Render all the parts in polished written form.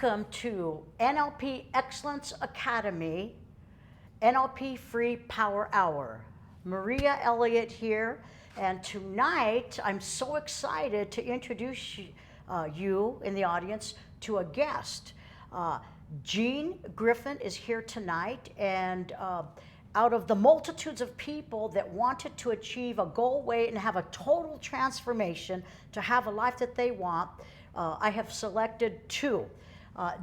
Welcome to NLP Excellence Academy, NLP Free Power Hour. Maria Elliott here, and tonight I'm so excited to introduce you in the audience to a guest. Jean Griffin is here tonight, and out of the multitudes of people that wanted to achieve a goal weight and have a total transformation to have a life that they want, I have selected two.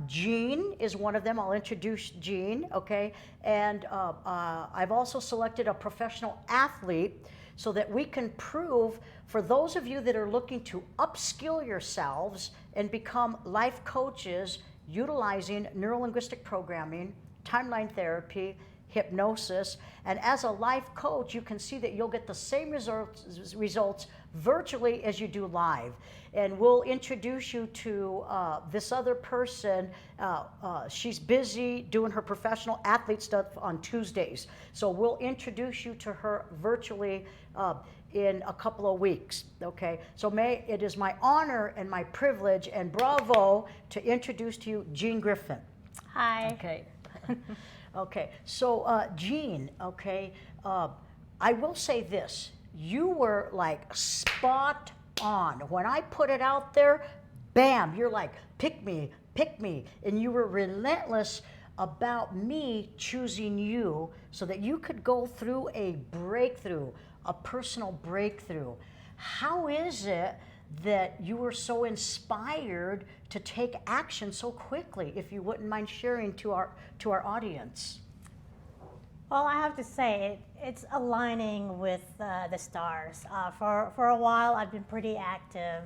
Jean is one of them. I'll introduce Jean, okay? And I've also selected a professional athlete so that we can prove for those of you that are looking to upskill yourselves and become life coaches utilizing neuro-linguistic programming, timeline therapy, hypnosis, and as a life coach, you can see that you'll get the same results virtually as you do live. And we'll introduce you to this other person. She's busy doing her professional athlete stuff on Tuesdays. So we'll introduce you to her virtually in a couple of weeks, okay? So it is my honor and my privilege and bravo to introduce to you Jean Griffin. Hi. Okay. Okay, so Jean, okay, I will say this. You were like spot on. When I put it out there, bam, you're like, pick me, and you were relentless about me choosing you so that you could go through a breakthrough, a personal breakthrough. How is it that you were so inspired to take action so quickly, if you wouldn't mind sharing to our audience? Well, I have to say, it's aligning with the stars. For a while, I've been pretty active,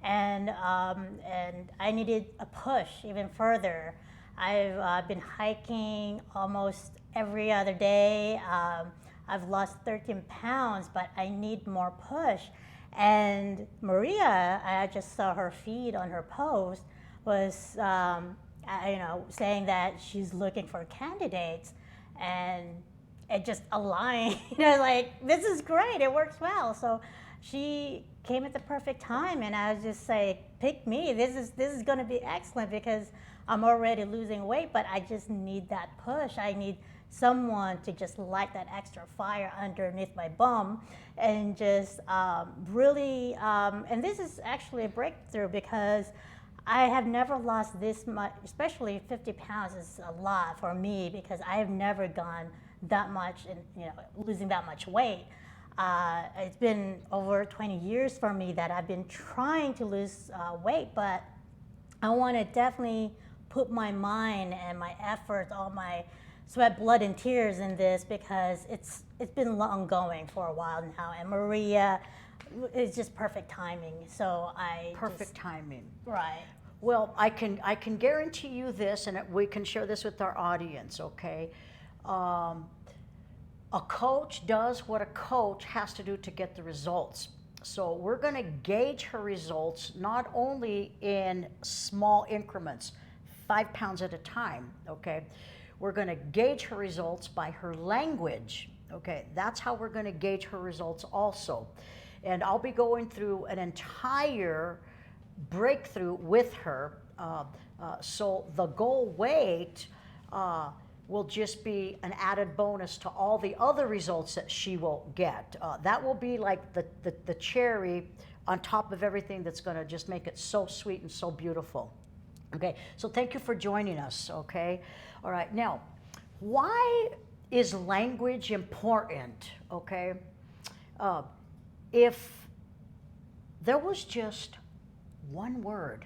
and I needed a push even further. I've been hiking almost every other day. I've lost 13 pounds, but I need more push. And Maria, I just saw her feed on her post, was saying that she's looking for candidates, and it just aligned. Like, this is great, it works well. So she came at the perfect time, and I was just say, pick me. This is going to be excellent because I'm already losing weight, but I just need that push. I need someone to just light that extra fire underneath my bum and just really, and this is actually a breakthrough because I have never lost this much, especially 50 pounds is a lot for me because I have never gone that much in, losing that much weight. It's been over 20 years for me that I've been trying to lose weight, but I want to definitely put my mind and my efforts, all my sweat, blood, and tears in this because it's been long going for a while now. And Maria is just perfect timing. So perfect timing. Right. Well, I can guarantee you this, and we can share this with our audience. Okay, a coach does what a coach has to do to get the results. So we're going to gauge her results not only in small increments, 5 pounds at a time. Okay. We're going to gauge her results by her language. Okay, that's how we're going to gauge her results also. And I'll be going through an entire breakthrough with her. So the goal weight will just be an added bonus to all the other results that she will get. That will be like the cherry on top of everything that's going to just make it so sweet and so beautiful. Okay, so thank you for joining us, okay? All right, now, why is language important, okay? If there was just one word,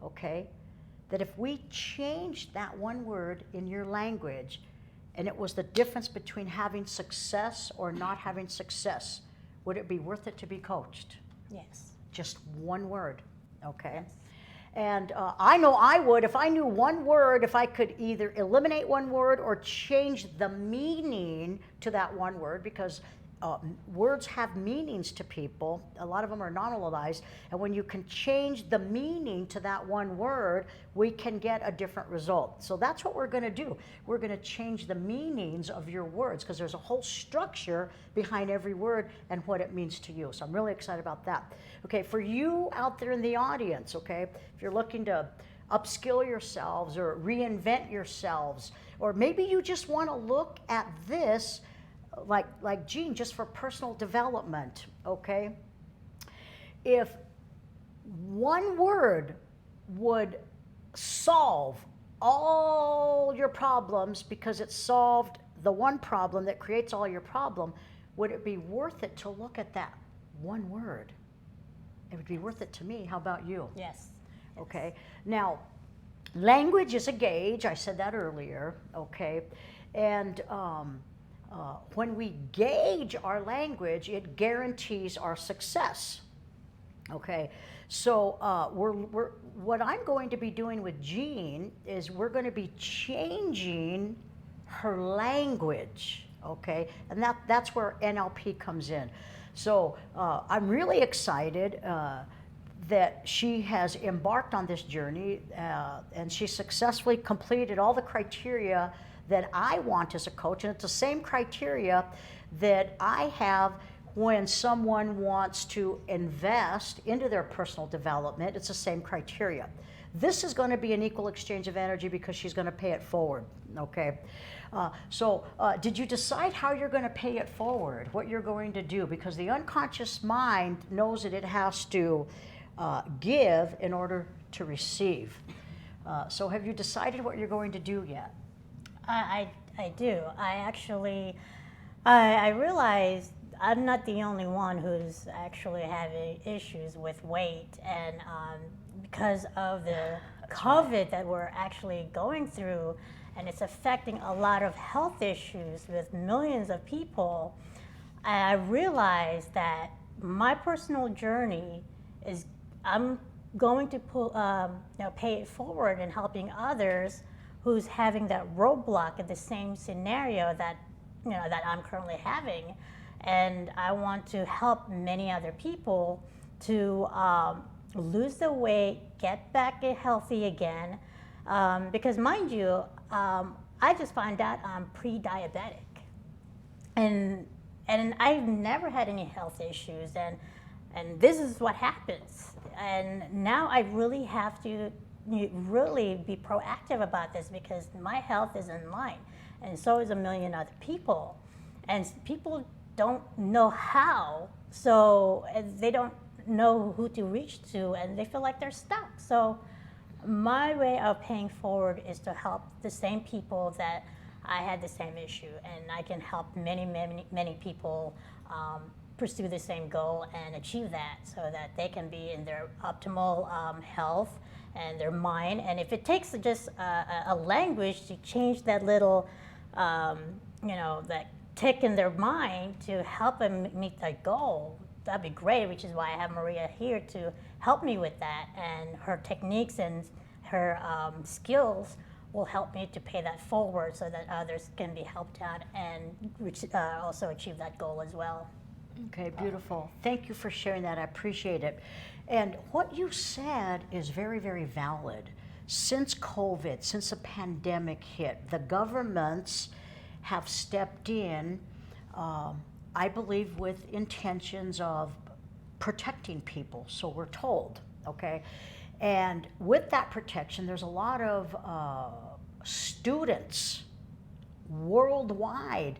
okay, that if we changed that one word in your language and it was the difference between having success or not having success, would it be worth it to be coached? Yes. Just one word. Okay, yes. And I know I would if I knew one word, if I could either eliminate one word or change the meaning to that one word, because words have meanings to people. A lot of them are non-analyzed, and when you can change the meaning to that one word, we can get a different result. So that's what we're going to do. We're going to change the meanings of your words, because there's a whole structure behind every word and what it means to you. So I'm really excited about that. Okay, for you out there in the audience, okay, if you're looking to upskill yourselves or reinvent yourselves, or maybe you just want to look at this like Jean, just for personal development, okay? If one word would solve all your problems because it solved the one problem that creates all your problem, would it be worth it to look at that one word? It would be worth it to me. How about you? Yes. Okay. Now, language is a gauge. I said that earlier, okay? And when we gauge our language, it guarantees our success. Okay, so what I'm going to be doing with Jean is we're going to be changing her language. Okay, and that's where NLP comes in. So I'm really excited that she has embarked on this journey, and she successfully completed all the criteria that I want as a coach, and it's the same criteria that I have when someone wants to invest into their personal development. It's the same criteria. This is going to be an equal exchange of energy because she's going to pay it forward, okay? So did you decide how you're going to pay it forward, what you're going to do? Because the unconscious mind knows that it has to give in order to receive. So have you decided what you're going to do yet? I do. I realize I'm not the only one who's actually having issues with weight, and because of the COVID that we're actually going through, and it's affecting a lot of health issues with millions of people, I realize that my personal journey is I'm going to pay it forward in helping others who's having that roadblock in the same scenario that that I'm currently having, and I want to help many other people to lose the weight, get back healthy again, because mind you, I just found out I'm pre-diabetic, and I've never had any health issues, and this is what happens, and now I really have to really be proactive about this because my health is in line, and so is a million other people, and people don't know how, so they don't know who to reach to, and they feel like they're stuck. So my way of paying forward is to help the same people that I had the same issue, and I can help many people pursue the same goal and achieve that, so that they can be in their optimal health and their mind. And if it takes just a language to change that little, that tick in their mind to help them meet that goal, that'd be great, which is why I have Maria here to help me with that. And her techniques and her skills will help me to pay that forward so that others can be helped out and also achieve that goal as well. Okay, beautiful. Thank you for sharing that. I appreciate it. And what you said is very, very valid. Since COVID, since the pandemic hit, the governments have stepped in, I believe, with intentions of protecting people, so we're told, okay? And with that protection, there's a lot of students worldwide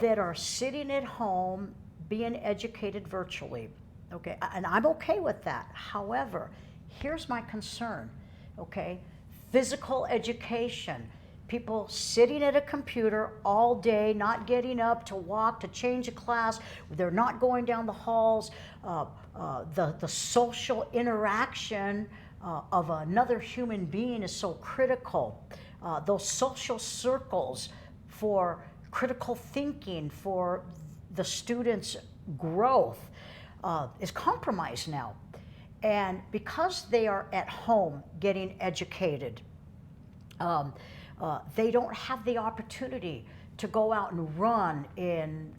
that are sitting at home being educated virtually, okay? And I'm okay with that. However, here's my concern, okay? Physical education. People sitting at a computer all day, not getting up to walk, to change a class. They're not going down the halls. The social interaction of another human being is so critical. Those social circles for critical thinking, for the students' growth is compromised now. And because they are at home getting educated, they don't have the opportunity to go out and run in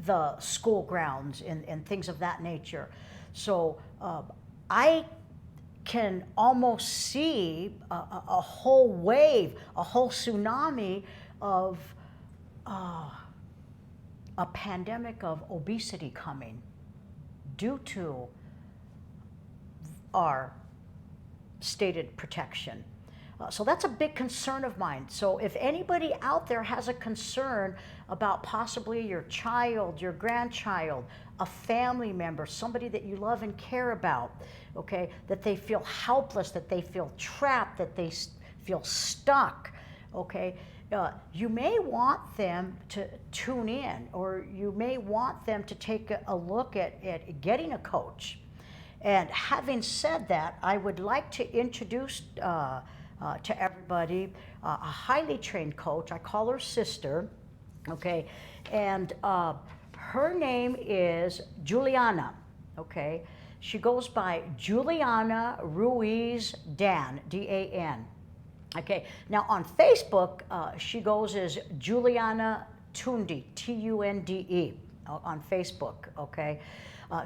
the school grounds and things of that nature. So I can almost see a whole wave, a whole tsunami of a pandemic of obesity coming due to our stated protection. So that's a big concern of mine. So if anybody out there has a concern about possibly your child, your grandchild, a family member, somebody that you love and care about, okay, that they feel helpless, that they feel trapped, that they feel stuck, okay, you may want them to tune in, or you may want them to take a look at getting a coach. And having said that, I would like to introduce to everybody a highly trained coach. I call her Sister, okay, and her name is Juliana, okay. She goes by Juliana Ruiz Dan, D-A-N. Okay, now on Facebook, she goes as Juliana Tunde, T-U-N-D-E, on Facebook, okay.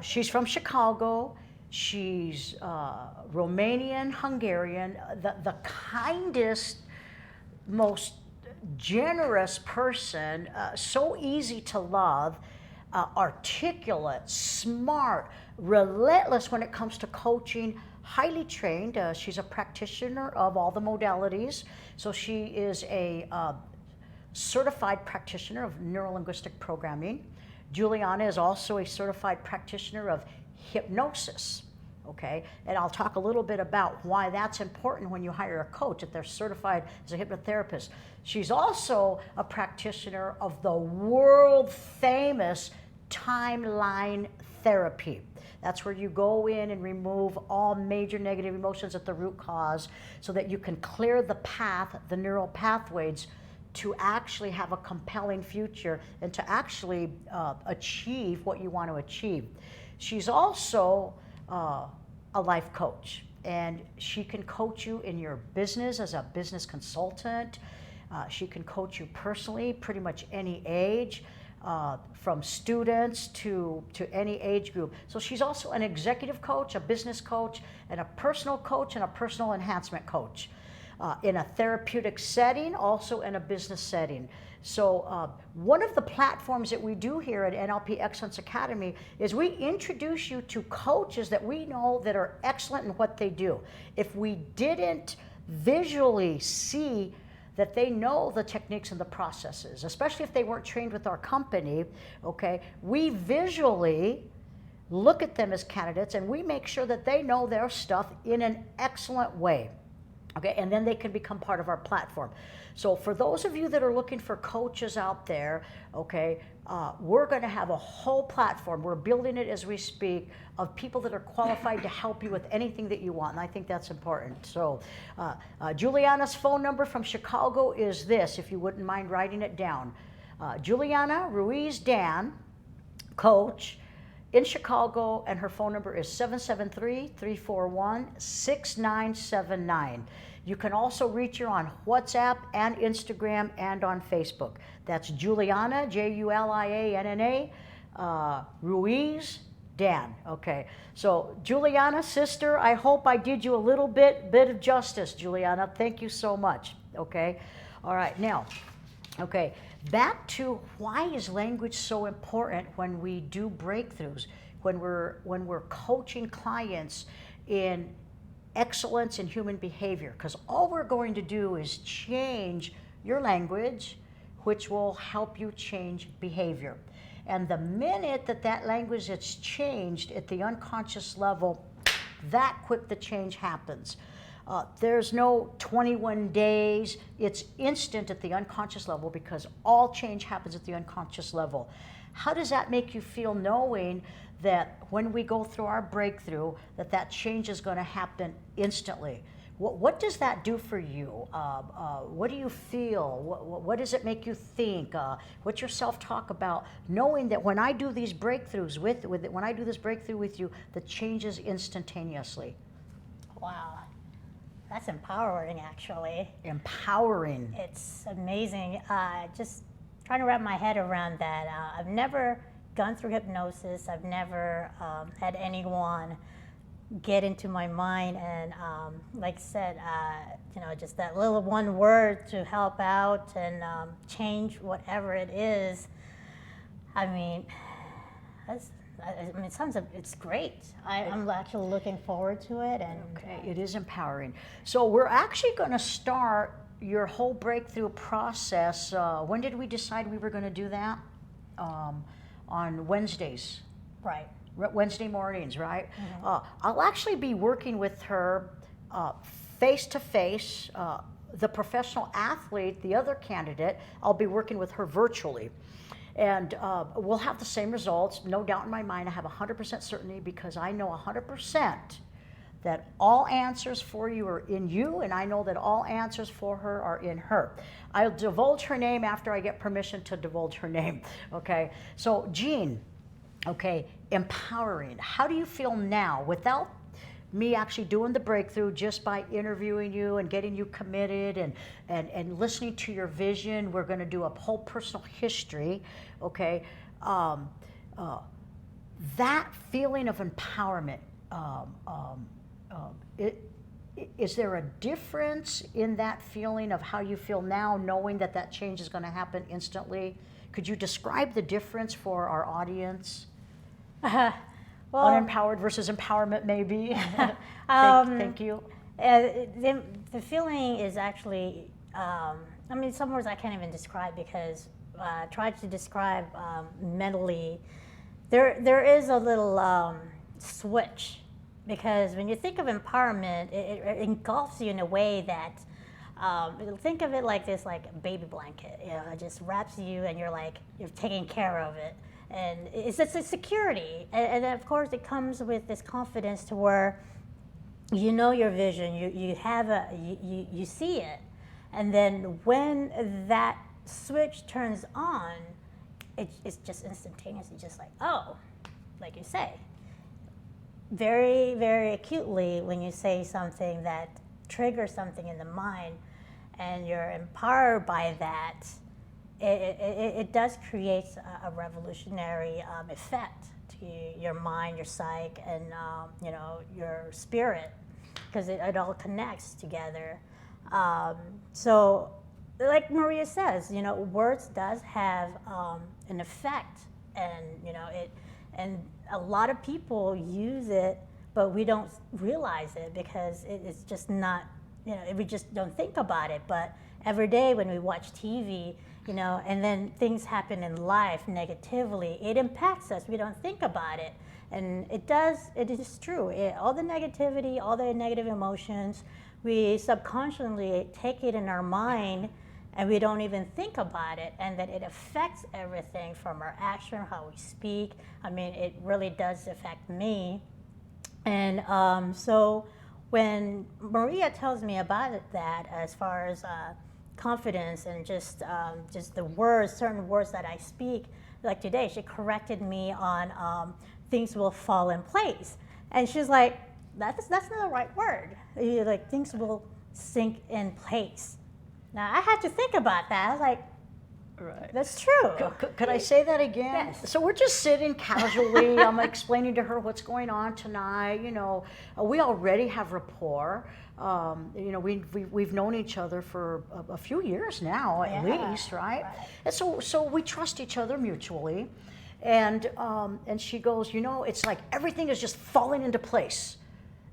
She's from Chicago. She's Romanian, Hungarian, the kindest, most generous person, so easy to love, articulate, smart, relentless when it comes to coaching, highly trained. She's a practitioner of all the modalities. So she is a certified practitioner of neuro-linguistic programming. Juliana is also a certified practitioner of hypnosis, okay? And I'll talk a little bit about why that's important when you hire a coach, that they're certified as a hypnotherapist. She's also a practitioner of the world famous timeline therapy. That's where you go in and remove all major negative emotions at the root cause so that you can clear the path, the neural pathways, to actually have a compelling future and to actually achieve what you want to achieve. She's also a life coach, and she can coach you in your business as a business consultant. She can coach you personally, pretty much any age. From students to any age group. So she's also an executive coach, a business coach, and a personal coach, and a personal enhancement coach. In a therapeutic setting, also in a business setting. So one of the platforms that we do here at NLP Excellence Academy is we introduce you to coaches that we know that are excellent in what they do. If we didn't visually see that they know the techniques and the processes, especially if they weren't trained with our company, okay, we visually look at them as candidates and we make sure that they know their stuff in an excellent way, okay, and then they can become part of our platform. So for those of you that are looking for coaches out there, okay, we're gonna have a whole platform, we're building it as we speak, of people that are qualified to help you with anything that you want, and I think that's important. So Juliana's phone number from Chicago is this, if you wouldn't mind writing it down. Juliana Ruiz Dan, coach, in Chicago, and her phone number is 773-341-6979. You can also reach her on WhatsApp and Instagram and on Facebook. That's Juliana, Julianna, Ruiz Dan. Okay, so Juliana, sister, I hope I did you a little bit of justice, Juliana. Thank you so much. Okay, all right, now, okay, back to why is language so important when we do breakthroughs, when we're coaching clients in excellence in human behavior, because all we're going to do is change your language, which will help you change behavior. And the minute that language is changed at the unconscious level, that quick the change happens. There's no 21 days, it's instant at the unconscious level because all change happens at the unconscious level. How does that make you feel knowing that when we go through our breakthrough, that change is going to happen instantly? What does that do for you? What do you feel? What does it make you think? What's your self-talk about? Knowing that when I do these breakthroughs when I do this breakthrough with you, the changes instantaneously. Wow, that's empowering, actually. Empowering. It's amazing. Just trying to wrap my head around that. I've never gone through hypnosis. I've never had anyone get into my mind and, like I said, just that little one word to help out and change whatever it is. I mean, it sounds, it's great. I'm actually looking forward to it. And Okay, it is empowering. So we're actually going to start your whole breakthrough process. When did we decide we were going to do that? On Wednesdays. right. Wednesday mornings, right? I'll actually be working with her face to face. The professional athlete, the other candidate, I'll be working with her virtually. And we'll have the same results, no doubt in my mind. I have 100% certainty because I know 100% that all answers for you are in you, and I know that all answers for her are in her. I'll divulge her name after I get permission to divulge her name, okay? So, Jean, okay, empowering. How do you feel now without me actually doing the breakthrough, just by interviewing you and getting you committed and listening to your vision? We're going to do a whole personal history, okay? That feeling of empowerment, is there a difference in that feeling of how you feel now, knowing that that change is going to happen instantly? Could you describe the difference for our audience? Well, Unempowered versus empowerment, maybe. Thank you. The feeling is actually, some words I can't even describe because try to describe mentally. There is a little switch, because when you think of empowerment, it engulfs you in a way that, think of it like this, like a baby blanket. It just wraps you, and you're taking care of it. And it's a security, and of course it comes with this confidence to where you know your vision, you see it, and then when that switch turns on, it's just instantaneous. It's just like, oh, like you say, very, very acutely when you say something that triggers something in the mind, and you're empowered by that. It does create a revolutionary effect to your mind, your psyche, and your spirit, because it all connects together. So, like Maria says, words does have an effect, and and a lot of people use it, but we don't realize it because it's just not, we just don't think about it. But every day when we watch TV, and then things happen in life negatively, it impacts us. We don't think about it. And it is true. All the negativity, all the negative emotions, we subconsciously take it in our mind, and we don't even think about it. And that it affects everything from our action, how we speak. It really does affect me. And so when Maria tells me about that, as far as confidence and just the words, certain words that I speak. Like today, she corrected me on things will fall in place, and she's like, "That's not the right word. Like things will sink in place." Now I had to think about that. I was like, Right. That's true. Could I say that again? Yes. So we're just sitting casually. I'm explaining to her what's going on tonight. We already have rapport. We've known each other for a few years now, at least, right? And so we trust each other mutually. And she goes, it's like everything is just falling into place.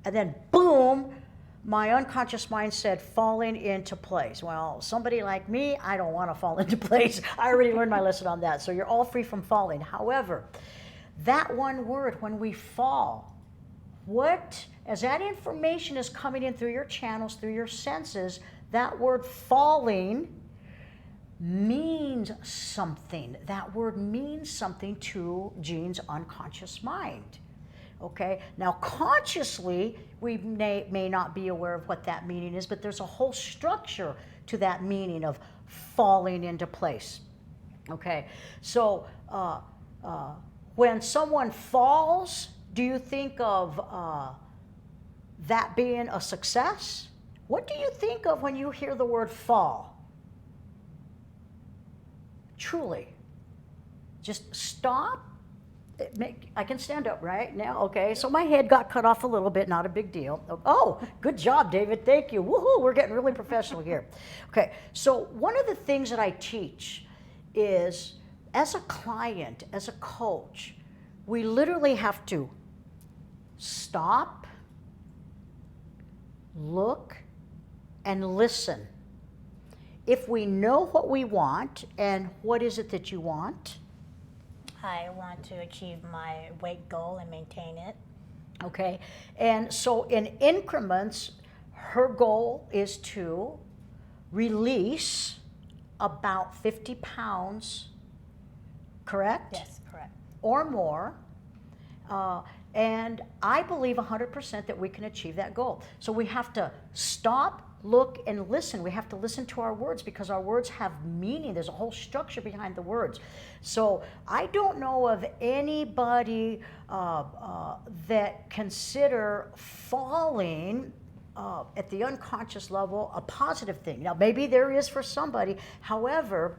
And then boom, my unconscious mind said falling into place. Well, somebody like me, I don't want to fall into place. I already learned my lesson on that. So you're all free from falling. However, that one word, when we fall, as that information is coming in through your channels, through your senses, that word falling means something. That word means something to Jean's unconscious mind. Okay, now consciously, we may not be aware of what that meaning is, but there's a whole structure to that meaning of falling into place. Okay, so when someone falls, do you think of that being a success? What do you think of when you hear the word fall? Truly. Just stop I can stand up right now, okay? So my head got cut off a little bit, not a big deal. Oh, good job, David, thank you. Woohoo, we're getting really professional here. Okay, so one of the things that I teach is, as a client, as a coach, we literally have to stop, look, and listen. If we know what we want, and what is it that you want? I want to achieve my weight goal and maintain it. Okay, and so in increments, her goal is to release about 50 pounds, correct? Yes, correct. Or more. And I believe 100% that we can achieve that goal. So we have to stop, look, and listen. We have to listen to our words, because our words have meaning. There's a whole structure behind the words. So I don't know of anybody that consider falling at the unconscious level a positive thing. Now, maybe there is for somebody. However,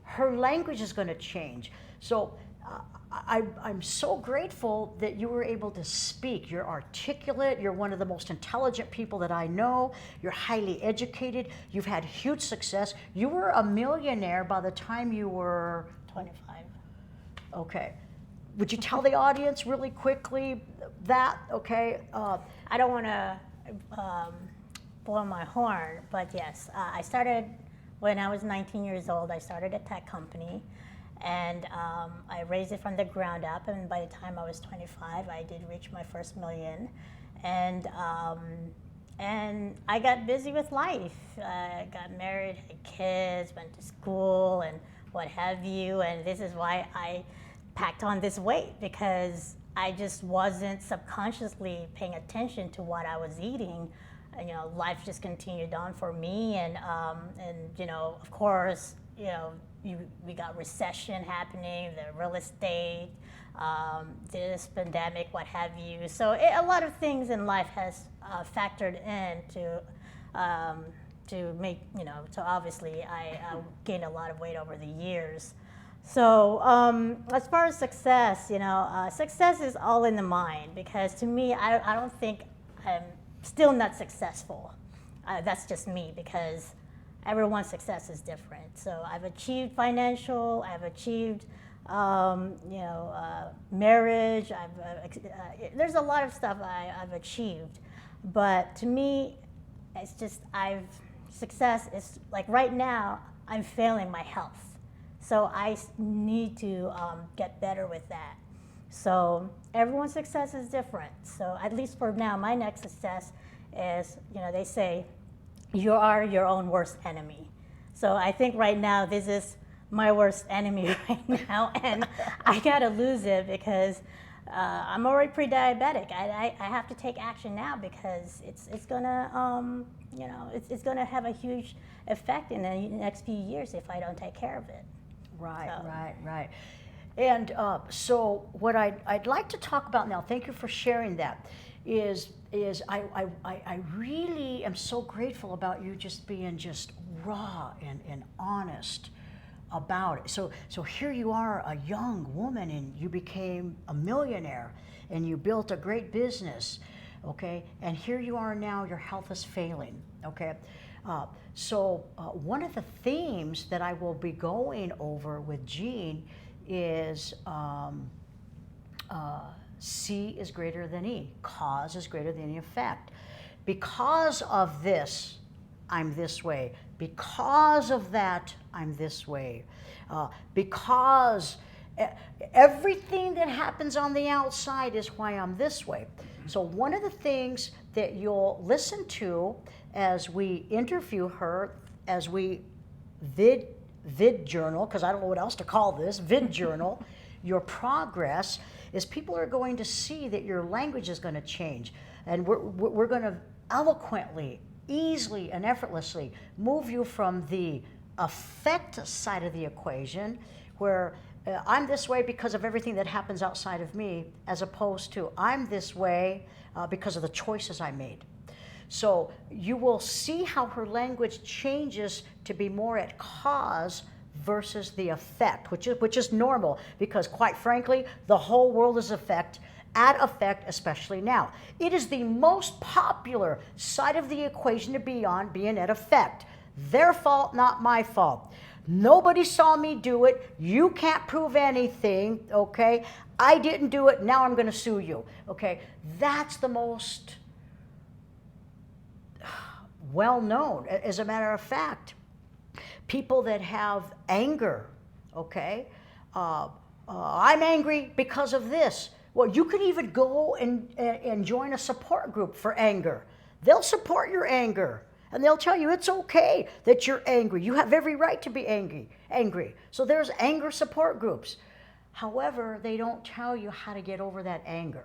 her language is going to change. So I'm so grateful that you were able to speak. You're articulate. You're one of the most intelligent people that I know. You're highly educated. You've had huge success. You were a millionaire by the time you were 25. Okay. Would you tell the audience really quickly that? Okay. I don't want to blow my horn, but yes, I started when I was 19 years old. I started a tech company. And I raised it from the ground up, and by the time I was 25, I did reach my first million. And I got busy with life. I got married, had kids, went to school, and what have you. And this is why I packed on this weight, because I just wasn't subconsciously paying attention to what I was eating. And, you know, life just continued on for me, and you know, of course, you know, we got recession happening, the real estate, this pandemic, what have you. So a lot of things in life has factored in to make, you know, so obviously I gained a lot of weight over the years. So as far as success, you know, success is all in the mind, because to me, I don't think I'm still not successful. That's just me, because everyone's success is different. So I've achieved financial, I've achieved, you know, marriage. There's a lot of stuff I've achieved, but to me, it's just success is like right now I'm failing my health, so I need to get better with that. So everyone's success is different. So at least for now, my next success is, you know, they say, you are your own worst enemy. So I think right now this is my worst enemy right now, and I gotta lose it, because I'm already pre-diabetic. I have to take action now, because it's gonna you know, it's gonna have a huge effect in the next few years if I don't take care of it. Right, So. right. And so what I'd like to talk about now, thank you for sharing that, is I really am so grateful about you just being just raw and honest about it. So here you are, a young woman, and you became a millionaire, and you built a great business, okay? And here you are now, your health is failing, okay? So one of the themes that I will be going over with Jean is C is greater than E. Cause is greater than the effect. Because of this, I'm this way. Because of that, I'm this way. Because everything that happens on the outside is why I'm this way. So one of the things that you'll listen to as we interview her, as we vid journal, because I don't know what else to call this, vid journal, your progress, is people are going to see that your language is going to change. And we're going to eloquently, easily, and effortlessly move you from the affect side of the equation, where I'm this way because of everything that happens outside of me, as opposed to I'm this way because of the choices I made. So you will see how her language changes to be more at cause versus the effect, which is normal, because quite frankly, the whole world is at effect, especially now. It is the most popular side of the equation to be on, being at effect. Their fault, not my fault. Nobody saw me do it. You can't prove anything, okay? I didn't do it. Now I'm going to sue you, okay? That's the most well known. As a matter of fact, people that have anger, okay? I'm angry because of this. Well, you can even go and join a support group for anger. They'll support your anger. And they'll tell you it's okay that you're angry. You have every right to be angry. So there's anger support groups. However, they don't tell you how to get over that anger.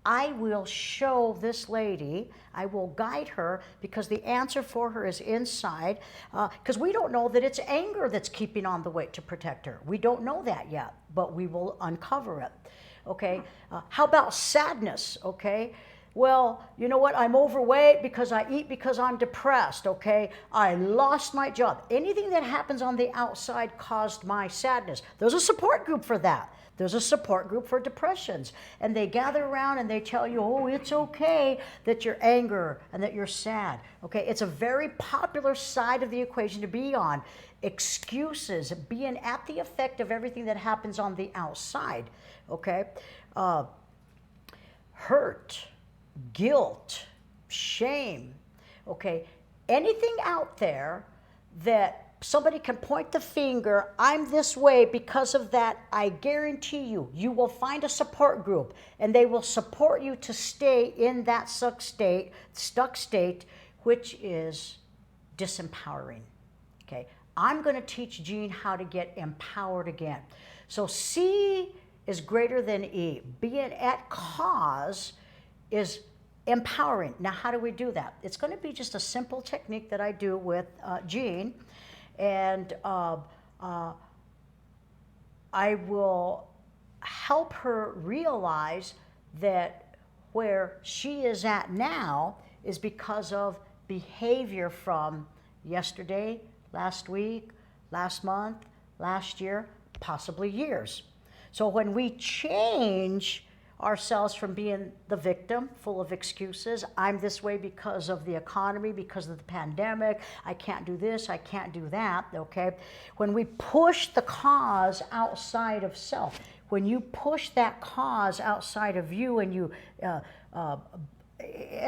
I will show this lady, I will guide her, because the answer for her is inside, because we don't know that it's anger that's keeping on the weight to protect her. We don't know that yet, but we will uncover it. Okay, how about sadness? Okay, well, you know what? I'm overweight because I eat because I'm depressed, okay? I lost my job. Anything that happens on the outside caused my sadness. There's a support group for that. There's a support group for depressions. And they gather around and they tell you, oh, it's okay that you're angry and that you're sad, okay? It's a very popular side of the equation to be on. Excuses, being at the effect of everything that happens on the outside, okay? Hurt, guilt, shame, okay? Anything out there that somebody can point the finger, I'm this way because of that, I guarantee you, you will find a support group and they will support you to stay in that stuck state, which is disempowering, okay? I'm going to teach Jean how to get empowered again. So C is greater than E. Being at cause is empowering. Now, how do we do that? It's going to be just a simple technique that I do with Jean, and I will help her realize that where she is at now is because of behavior from yesterday, last week, last month, last year, possibly years. So when we change ourselves from being the victim, full of excuses, I'm this way because of the economy, because of the pandemic, I can't do this, I can't do that, okay? When we push the cause outside of self, when you push that cause outside of you and you, and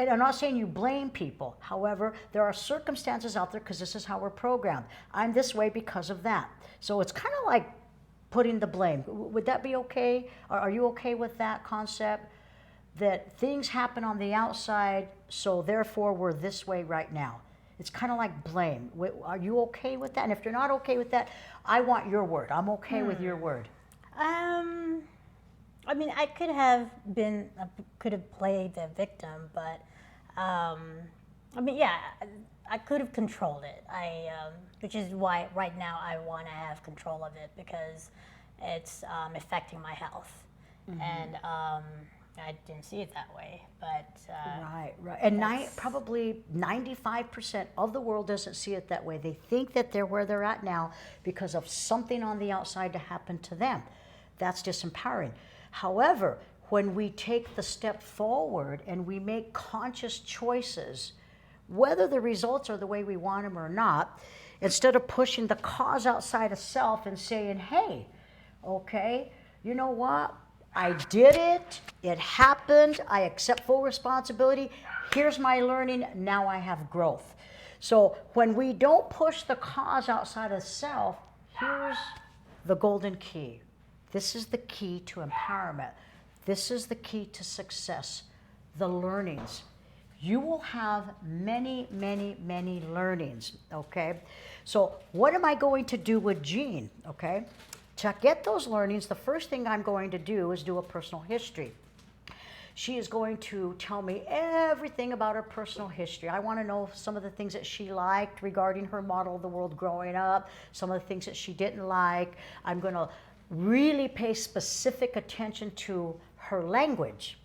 I'm not saying you blame people, however, there are circumstances out there, because this is how we're programmed. I'm this way because of that. So it's kind of like putting the blame. Would that be okay? Are you okay with that concept? That things happen on the outside, so therefore we're this way right now. It's kind of like blame. Are you okay with that? And if you're not okay with that, I want your word. I'm okay with your word. I mean, I could have played the victim, but I mean, yeah, I could have controlled it. Which is why right now I want to have control of it, because it's affecting my health, and I didn't see it that way. But right. And probably 95% of the world doesn't see it that way. They think that they're where they're at now because of something on the outside to happen to them. That's disempowering. However, when we take the step forward and we make conscious choices, whether the results are the way we want them or not, instead of pushing the cause outside of self and saying, hey, okay, you know what? I did it. It happened. I accept full responsibility. Here's my learning. Now I have growth. So when we don't push the cause outside of self, here's the golden key. This is the key to empowerment. This is the key to success, the learnings. You will have many, many, many learnings, okay? So what am I going to do with Jean, okay? To get those learnings, the first thing I'm going to do is do a personal history. She is going to tell me everything about her personal history. I want to know some of the things that she liked regarding her model of the world growing up, some of the things that she didn't like. I'm going to really pay specific attention to her language,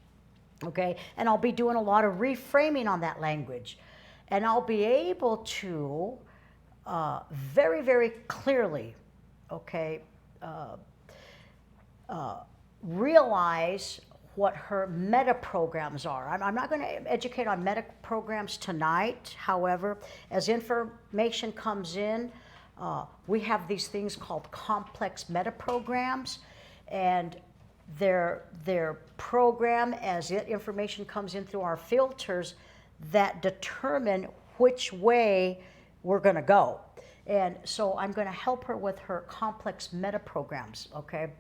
okay? And I'll be doing a lot of reframing on that language. And I'll be able to very, very clearly okay, realize what her meta programs are. I'm not going to educate on meta programs tonight. However, as information comes in, we have these things called complex meta programs, and they're program as information comes in through our filters that determine which way we're going to go. And so I'm going to help her with her complex meta programs, okay?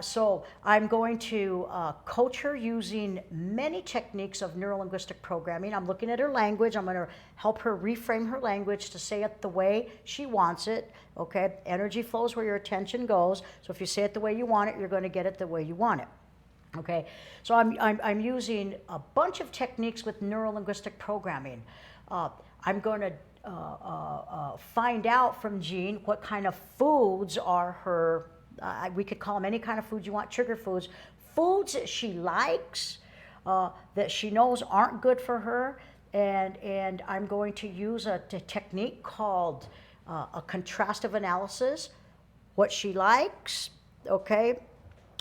So I'm going to coach her using many techniques of neuro-linguistic programming. I'm looking at her language. I'm going to help her reframe her language to say it the way she wants it, okay? Energy flows where your attention goes. So if you say it the way you want it, you're going to get it the way you want it. Okay, so I'm using a bunch of techniques with neuro-linguistic programming. I'm going to find out from Jean what kind of foods are her, we could call them any kind of foods you want, trigger foods, foods that she likes, that she knows aren't good for her, and I'm going to use a technique called a contrastive analysis, what she likes, okay,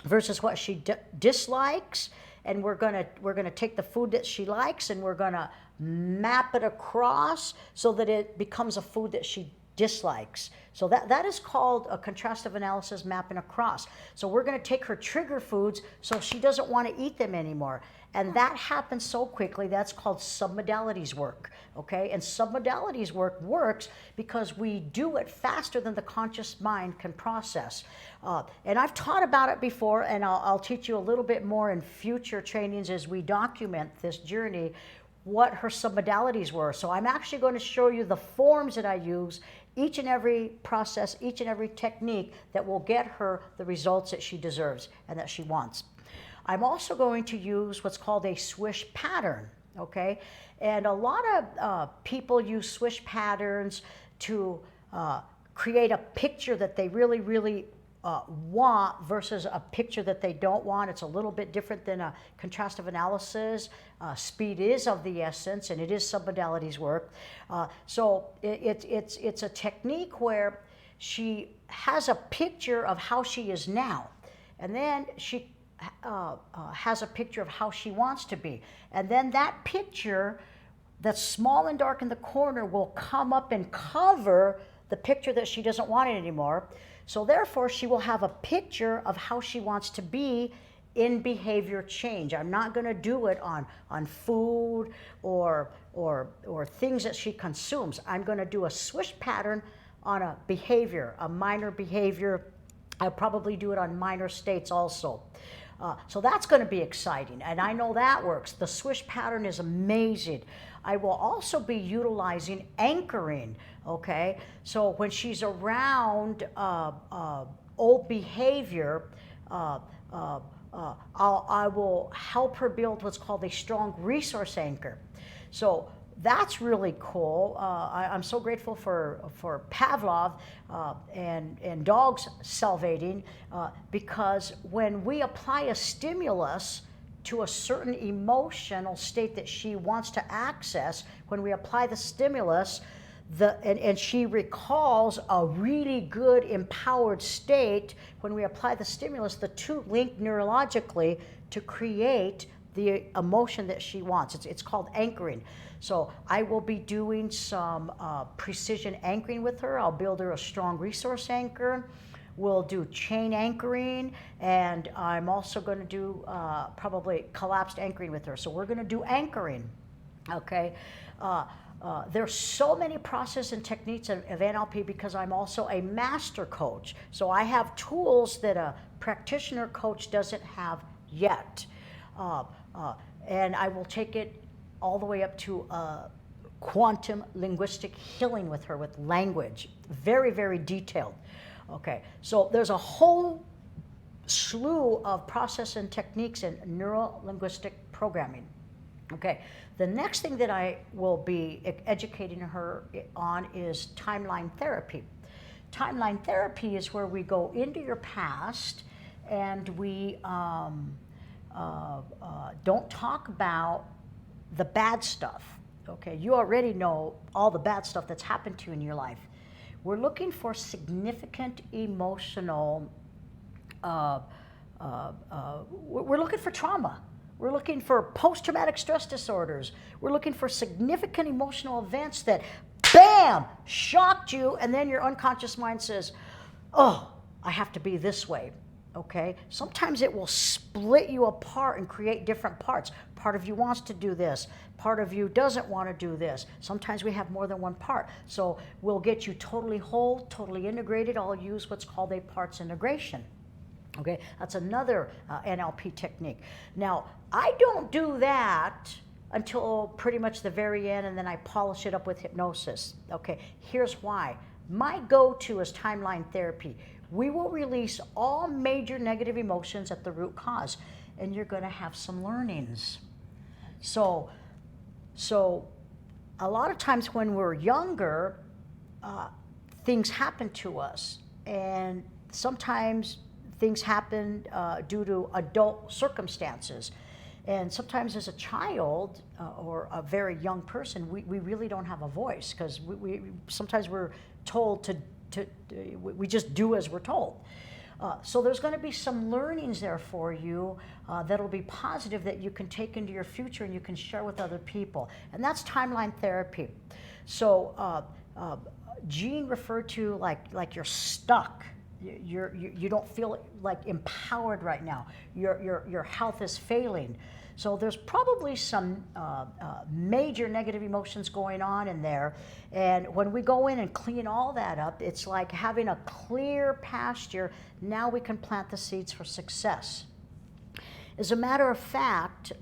versus what she dislikes, and we're gonna take the food that she likes and we're gonna map it across so that it becomes a food that she dislikes. So that is called a contrastive analysis, mapping across. So we're going to take her trigger foods so she doesn't want to eat them anymore. And that happens so quickly. That's called submodalities work, okay? And submodalities work works because we do it faster than the conscious mind can process. And I've taught about it before, and I'll teach you a little bit more in future trainings as we document this journey, what her submodalities were. So I'm actually going to show you the forms that I use, each and every process, each and every technique that will get her the results that she deserves and that she wants. I'm also going to use what's called a swish pattern, okay? And a lot of people use swish patterns to create a picture that they really, really want versus a picture that they don't want. It's a little bit different than a contrastive analysis. Speed is of the essence, and it is submodalities work. So it's a technique where she has a picture of how she is now, and then she has a picture of how she wants to be. And then that picture that's small and dark in the corner will come up and cover the picture that she doesn't want it anymore. So therefore, she will have a picture of how she wants to be in behavior change. I'm not going to do it on food or things that she consumes. I'm going to do a swish pattern on a behavior, a minor behavior. I'll probably do it on minor states also. So that's going to be exciting, and I know that works. The swish pattern is amazing. I will also be utilizing anchoring, okay? So when she's around old behavior, I will help her build what's called a strong resource anchor. So that's really cool. I'm so grateful for Pavlov and dogs salivating because when we apply a stimulus to a certain emotional state that she wants to access, when we apply the stimulus, and she recalls a really good empowered state, when we apply the stimulus, the two link neurologically to create the emotion that she wants. It's called anchoring. So I will be doing some precision anchoring with her. I'll build her a strong resource anchor. We'll do chain anchoring, and I'm also going to do probably collapsed anchoring with her. So we're going to do anchoring, okay? There's so many processes and techniques of NLP because I'm also a master coach. So I have tools that a practitioner coach doesn't have yet. And I will take it all the way up to quantum linguistic healing with her with language. Very, very detailed. Okay, so there's a whole slew of process and techniques in neuro-linguistic programming. Okay, the next thing that I will be educating her on is timeline therapy. Timeline therapy is where we go into your past and we don't talk about the bad stuff. Okay, you already know all the bad stuff that's happened to you in your life. we're looking for significant emotional, we're looking for trauma. We're looking for post-traumatic stress disorders. We're looking for significant emotional events that, bam, shocked you, and then your unconscious mind says, oh, I have to be this way. Okay? Sometimes it will split you apart and create different parts. Part of you wants to do this. Part of you doesn't want to do this. Sometimes we have more than one part. So we'll get you totally whole, totally integrated. I'll use what's called a parts integration. Okay? That's another NLP technique. Now, I don't do that until pretty much the very end, and then I polish it up with hypnosis. Okay? Here's why. My go-to is timeline therapy. We will release all major negative emotions at the root cause, and you're going to have some learnings. So a lot of times when we're younger, things happen to us, and sometimes things happen due to adult circumstances. And sometimes as a child or a very young person, we really don't have a voice, because sometimes we're told we just do as we're told. So there's going to be some learnings there for you that'll be positive, that you can take into your future and you can share with other people. And that's timeline therapy. So Jean referred to like you're stuck. You don't feel like empowered right now. Your health is failing. So there's probably some major negative emotions going on in there. And when we go in and clean all that up, it's like having a clear pasture. Now we can plant the seeds for success. As a matter of fact,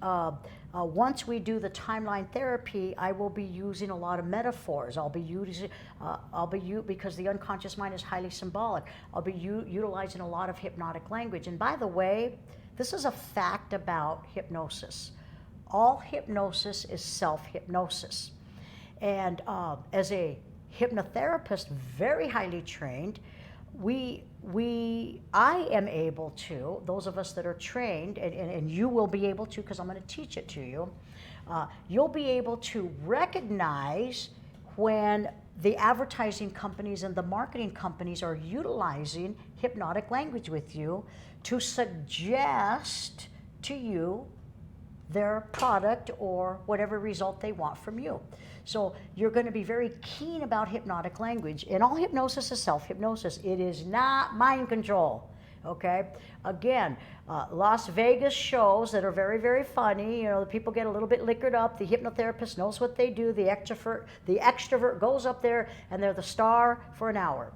once we do the timeline therapy, I will be using a lot of metaphors. Because the unconscious mind is highly symbolic, I'll be utilizing a lot of hypnotic language. And by the way, this is a fact about hypnosis. All hypnosis is self-hypnosis. And as a hypnotherapist, very highly trained, I am able to, those of us that are trained, and you will be able to, because I'm going to teach it to you, you'll be able to recognize when the advertising companies and the marketing companies are utilizing hypnotic language with you to suggest to you their product or whatever result they want from you. So you're going to be very keen about hypnotic language. And all hypnosis is self-hypnosis. It is not mind control. Okay? Again, Las Vegas shows that are very, very funny. You know, the people get a little bit liquored up. The hypnotherapist knows what they do. The extrovert goes up there and they're the star for an hour.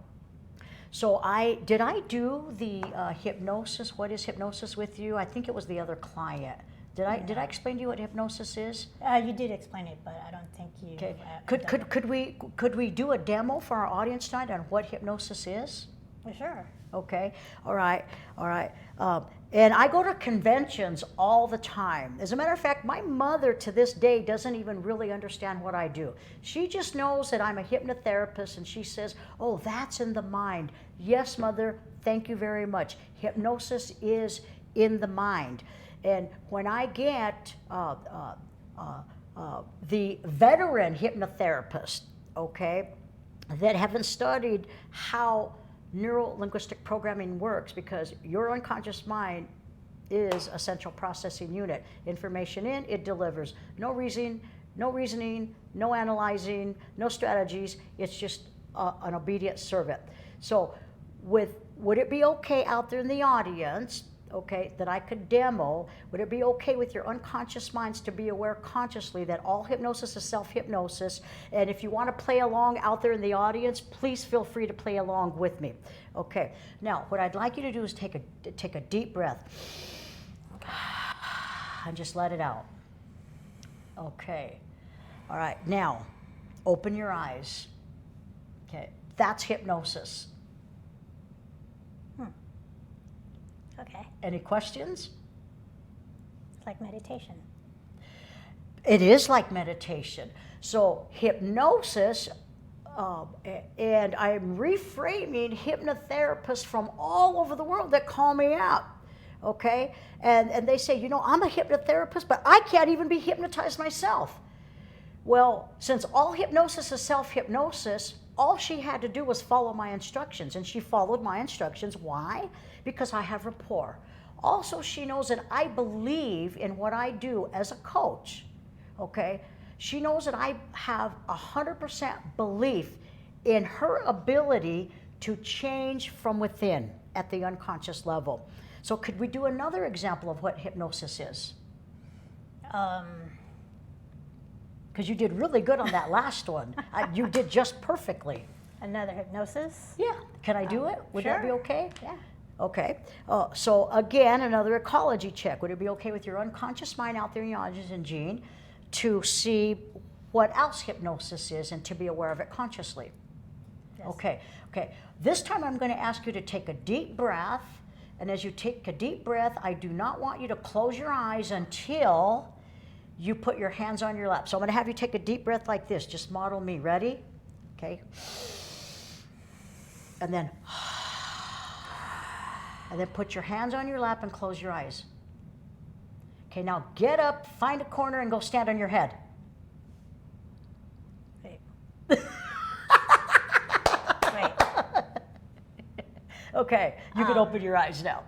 So did I do the hypnosis? What is hypnosis with you? I think it was the other client. Did I explain to you what hypnosis is? You did explain it, but I don't think you. Okay. Could we do a demo for our audience tonight on what hypnosis is? Well, sure. Okay. All right. And I go to conventions all the time. As a matter of fact, my mother to this day doesn't even really understand what I do. She just knows that I'm a hypnotherapist, and she says, "Oh, that's in the mind." Yes, Mother. Thank you very much. Hypnosis is in the mind. And when I get the veteran hypnotherapist, okay, that haven't studied how neuro-linguistic programming works, because your unconscious mind is a central processing unit. Information in, it delivers. No reasoning, no analyzing, no strategies. It's just an obedient servant. So would it be okay out there in the audience, okay, that I could demo? Would it be okay with your unconscious minds to be aware consciously that all hypnosis is self-hypnosis? And if you want to play along out there in the audience, please feel free to play along with me. Okay, now what I'd like you to do is take a deep breath and just let it out. Okay, all right, now open your eyes. Okay, that's hypnosis. Okay. Any questions? It's like meditation. It is like meditation. So hypnosis, and I'm reframing hypnotherapists from all over the world that call me out, okay? And they say, you know, I'm a hypnotherapist, but I can't even be hypnotized myself. Well, since all hypnosis is self-hypnosis, all she had to do was follow my instructions, and she followed my instructions. Why? Because I have rapport. Also, she knows that I believe in what I do as a coach, okay? She knows that I have 100% belief in her ability to change from within at the unconscious level. So could we do another example of what hypnosis is? Because you did really good on that last one. You did just perfectly. Another hypnosis? Yeah. Can I do it? Would that be sure. okay? Yeah. Okay. So again, another ecology check. Would it be okay with your unconscious mind out there in Yajis and Jean to see what else hypnosis is and to be aware of it consciously? Yes. Okay. This time I'm going to ask you to take a deep breath. And as you take a deep breath, I do not want you to close your eyes until you put your hands on your lap. So I'm going to have you take a deep breath like this. Just model me. Ready? Okay. And then put your hands on your lap and close your eyes. Okay, now get up, find a corner, and go stand on your head. Wait. Wait. Okay, you can open your eyes now.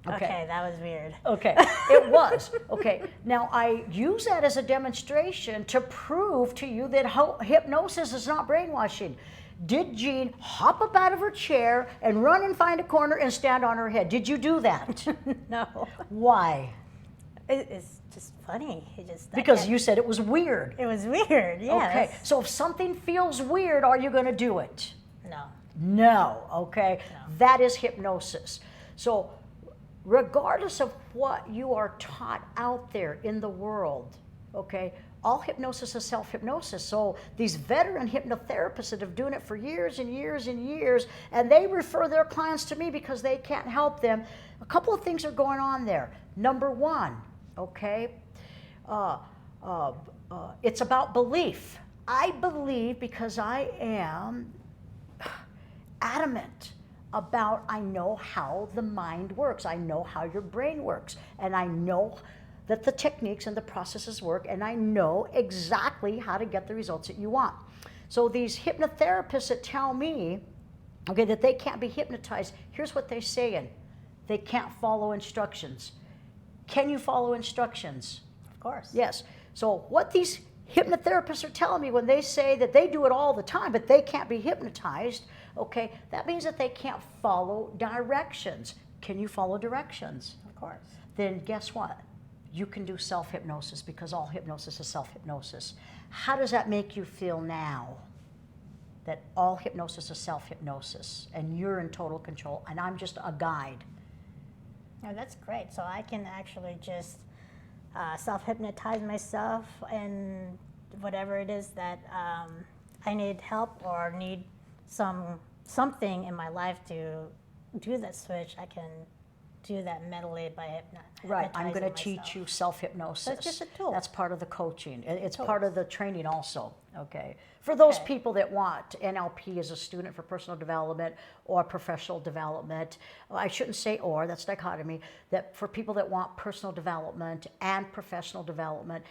Okay, that was weird. Okay, it was. Okay, now I use that as a demonstration to prove to you that hypnosis is not brainwashing. Did Jean hop up out of her chair and run and find a corner and stand on her head? Did you do that? No. Why? It's just funny. Because you said it was weird. It was weird, yes. Okay, so if something feels weird, are you going to do it? No. No, okay? No. That is hypnosis. So regardless of what you are taught out there in the world, okay, all hypnosis is self-hypnosis. So these veteran hypnotherapists that have doing it for years and years and years, and they refer their clients to me because they can't help them. A couple of things are going on there. Number one, okay, it's about belief. I believe because I am adamant about I know how the mind works. I know how your brain works. And I know that the techniques and the processes work, and I know exactly how to get the results that you want. So these hypnotherapists that tell me, okay, that they can't be hypnotized, here's what they're saying. They can't follow instructions. Can you follow instructions? Of course. Yes. So what these hypnotherapists are telling me when they say that they do it all the time, but they can't be hypnotized, okay, that means that they can't follow directions. Can you follow directions? Of course. Then guess what? You can do self-hypnosis because all hypnosis is self-hypnosis. How does that make you feel now? That all hypnosis is self-hypnosis and you're in total control and I'm just a guide. Oh, that's great. So I can actually just self-hypnotize myself and whatever it is that I need help or need something in my life to do that switch, I can do that mentally by hypnotizing Right, I'm going to myself. teach you self-hypnosis. So it's just a tool. That's part of the coaching. It's Tools. part of the training also, okay? For those Okay. people that want NLP as a student for personal development or professional development, I shouldn't say or, that's dichotomy, that for people that want personal development and professional development,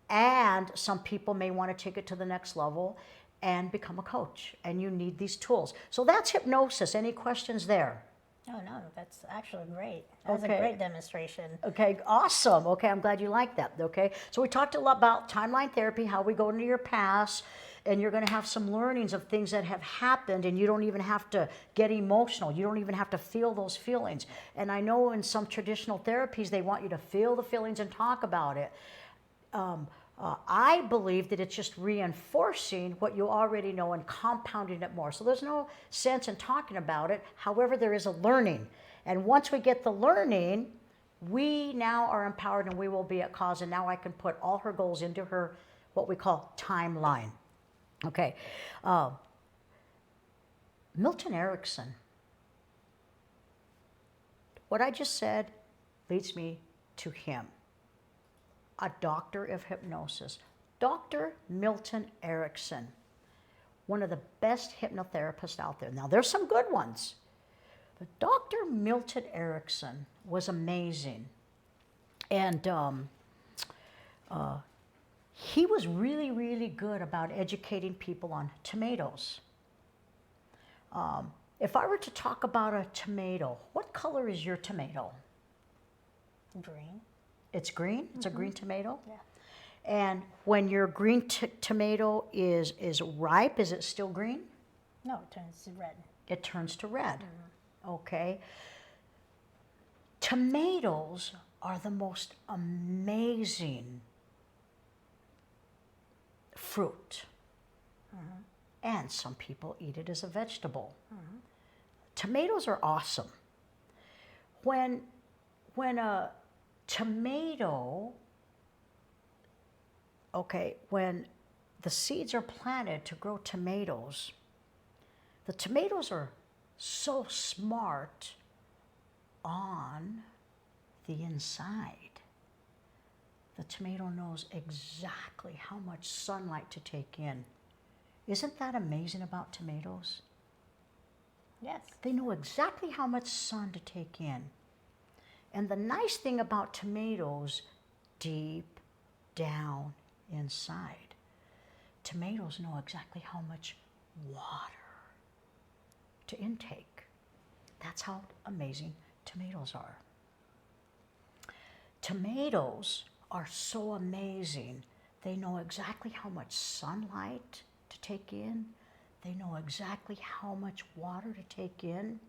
and some people may want to take it to the next level and become a coach, and you need these tools. So that's hypnosis. Any questions there? Oh, no, that's actually great. That was Okay. a great demonstration. Okay, awesome. Okay, I'm glad you like that. Okay, so we talked a lot about timeline therapy, how we go into your past, and you're going to have some learnings of things that have happened, and you don't even have to get emotional. You don't even have to feel those feelings. And I know in some traditional therapies, they want you to feel the feelings and talk about it. I believe that it's just reinforcing what you already know and compounding it more. So there's no sense in talking about it. However, there is a learning. And once we get the learning, we now are empowered and we will be at cause. And now I can put all her goals into her, what we call timeline. Okay. Milton Erickson. What I just said leads me to him. A doctor of hypnosis, Dr. Milton Erickson, one of the best hypnotherapists out there. Now, there's some good ones, but Dr. Milton Erickson was amazing. And he was really, really good about educating people on tomatoes. If I were to talk about a tomato, what color is your tomato? Green. It's green? It's a green tomato? Yeah. And when your green tomato is ripe, is it still green? No, it turns to red. It turns to red. Okay. Tomatoes are the most amazing fruit. And some people eat it as a vegetable. Tomatoes are awesome. When a tomato, okay, when the seeds are planted to grow tomatoes, the tomatoes are so smart on the inside. The tomato knows exactly how much sunlight to take in. Isn't that amazing about tomatoes? Yes. They know exactly how much sun to take in. And the nice thing about tomatoes, deep down inside, tomatoes know exactly how much water to intake. That's how amazing tomatoes are. Tomatoes are so amazing. They know exactly how much sunlight to take in. They know exactly how much water to take in.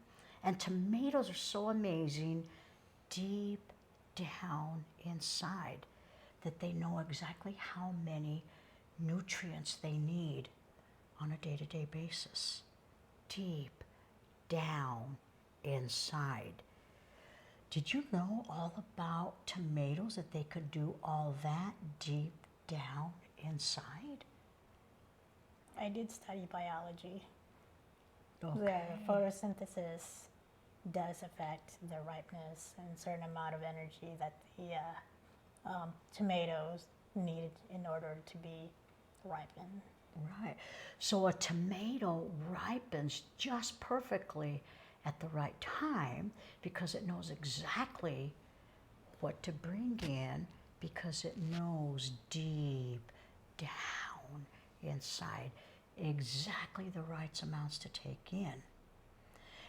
And tomatoes are so amazing deep down inside that they know exactly how many nutrients they need on a day-to-day basis. Deep down inside. Did you know all about tomatoes, that they could do all that deep down inside? I did study biology. Okay. Where photosynthesis does affect the ripeness and certain amount of energy that the tomatoes need in order to be ripened. Right. So a tomato ripens just perfectly at the right time because it knows exactly what to bring in, because it knows deep down inside exactly the right amounts to take in.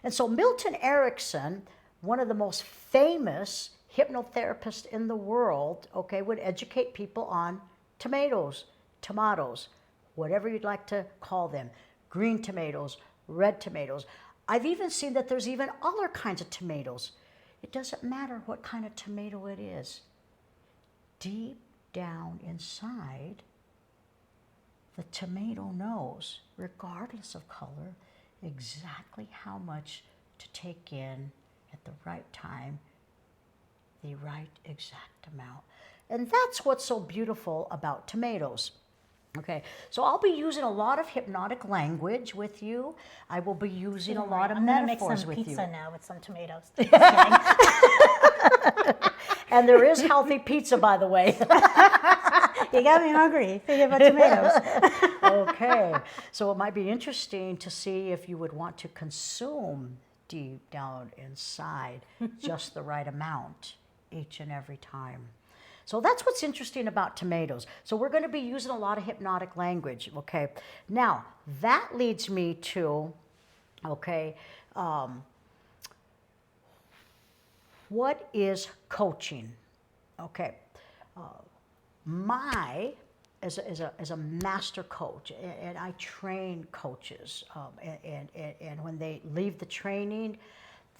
And so Milton Erickson, one of the most famous hypnotherapists in the world, okay, would educate people on tomatoes, whatever you'd like to call them, green tomatoes, red tomatoes. I've even seen that there's even other kinds of tomatoes. It doesn't matter what kind of tomato it is. Deep down inside, the tomato knows, regardless of color, exactly how much to take in at the right time, the right exact amount. And that's what's so beautiful about tomatoes. Okay, so I'll be using a lot of hypnotic language with you. I will be using a lot of I'm gonna make metaphors some with pizza you. now with some tomatoes. Just kidding. And there is healthy pizza, by the way. You got me hungry thinking about tomatoes. Okay, so it might be interesting to see if you would want to consume deep down inside just the right amount each and every time. So that's what's interesting about tomatoes. So we're going to be using a lot of hypnotic language, okay? Now, that leads me to, okay, what is coaching? Okay, as a master coach, and I train coaches, and when they leave the training,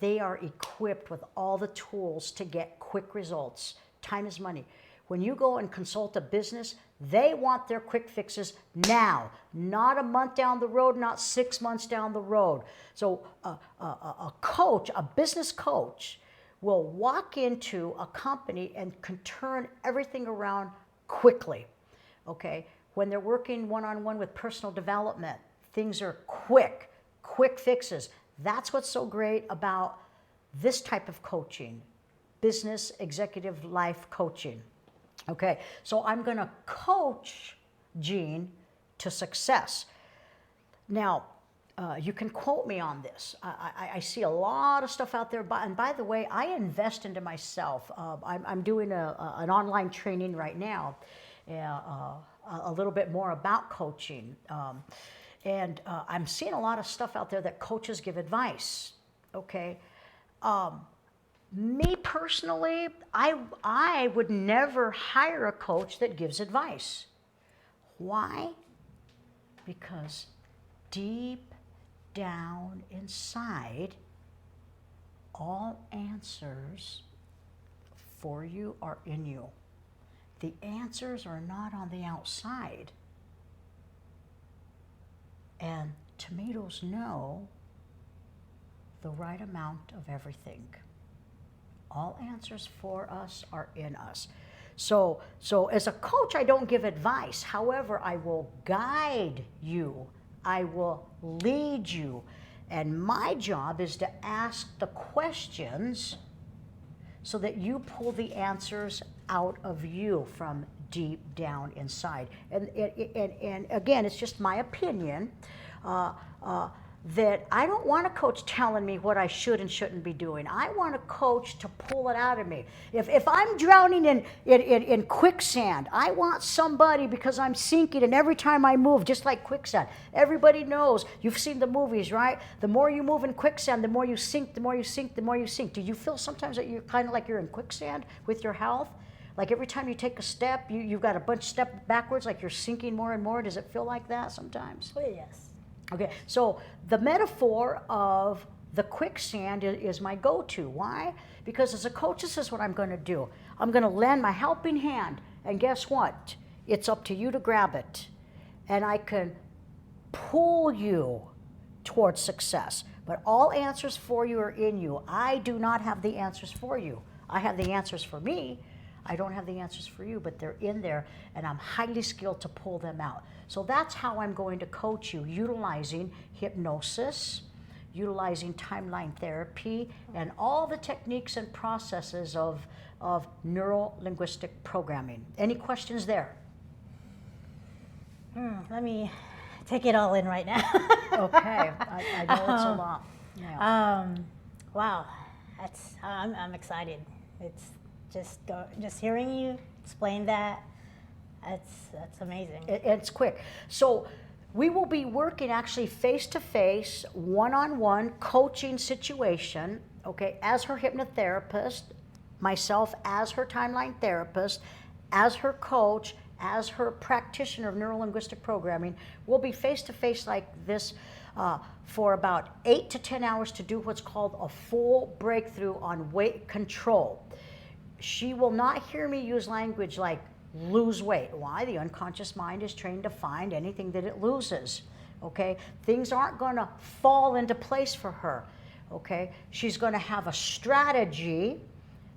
they are equipped with all the tools to get quick results. Time is money. When you go and consult a business, they want their quick fixes now, not a month down the road, not 6 months down the road. So a coach, a business coach, will walk into a company and can turn everything around quickly. Okay, when they're working one-on-one with personal development, things are quick fixes. That's what's so great about this type of coaching, business executive life coaching. Okay, so I'm going to coach Jean to success. Now, you can quote me on this. I see a lot of stuff out there, and by the way, I invest into myself. I'm doing an online training right now, a little bit more about coaching. And I'm seeing a lot of stuff out there that coaches give advice, okay? Me personally, I would never hire a coach that gives advice. Why? Because deep down inside, all answers for you are in you. The answers are not on the outside. And tomatoes know the right amount of everything. All answers for us are in us. So as a coach, I don't give advice. However, I will guide you. I will lead you. And my job is to ask the questions so that you pull the answers out of you from deep down inside. And again, it's just my opinion that I don't want a coach telling me what I should and shouldn't be doing. I want a coach to pull it out of me. If I'm drowning in quicksand, I want somebody, because I'm sinking, and every time I move, just like quicksand, everybody knows, you've seen the movies, right? The more you move in quicksand, the more you sink, the more you sink, the more you sink. Do you feel sometimes that you're kind of like you're in quicksand with your health? Like every time you take a step, you've got a bunch of steps backwards, like you're sinking more and more. Does it feel like that sometimes? Oh, yes. Okay, so the metaphor of the quicksand is my go-to. Why? Because as a coach, this is what I'm going to do. I'm going to lend my helping hand, and guess what? It's up to you to grab it. And I can pull you towards success. But all answers for you are in you. I do not have the answers for you. I have the answers for me. I don't have the answers for you, but they're in there, and I'm highly skilled to pull them out. So that's how I'm going to coach you, utilizing hypnosis, utilizing timeline therapy, and all the techniques and processes of neuro-linguistic programming. Any questions there? Let me take it all in right now. Okay, I know it's a lot. Yeah. Wow, I'm excited. It's just hearing you explain that. That's amazing. It's quick. So we will be working actually face-to-face, one-on-one coaching situation, okay, as her hypnotherapist, myself as her timeline therapist, as her coach, as her practitioner of neuro-linguistic programming. We'll be face-to-face like this for about 8 to 10 hours to do what's called a full breakthrough on weight control. She will not hear me use language like lose weight. Why? The unconscious mind is trained to find anything that it loses. Okay? Things aren't going to fall into place for her. Okay? She's going to have a strategy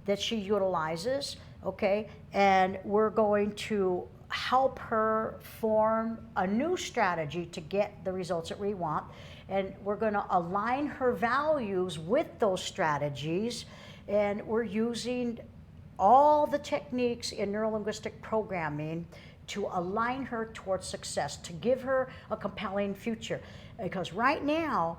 that she utilizes. Okay? And we're going to help her form a new strategy to get the results that we want. And we're going to align her values with those strategies. And we're using all the techniques in neuro-linguistic programming to align her towards success, to give her a compelling future. Because right now,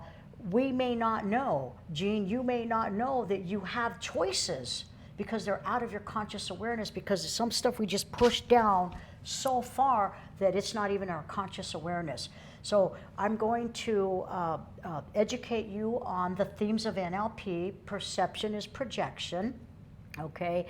we may not know, Jean, you may not know that you have choices because they're out of your conscious awareness, because some stuff we just push down so far that it's not even our conscious awareness. So I'm going to educate you on the themes of NLP. Perception is projection. Okay,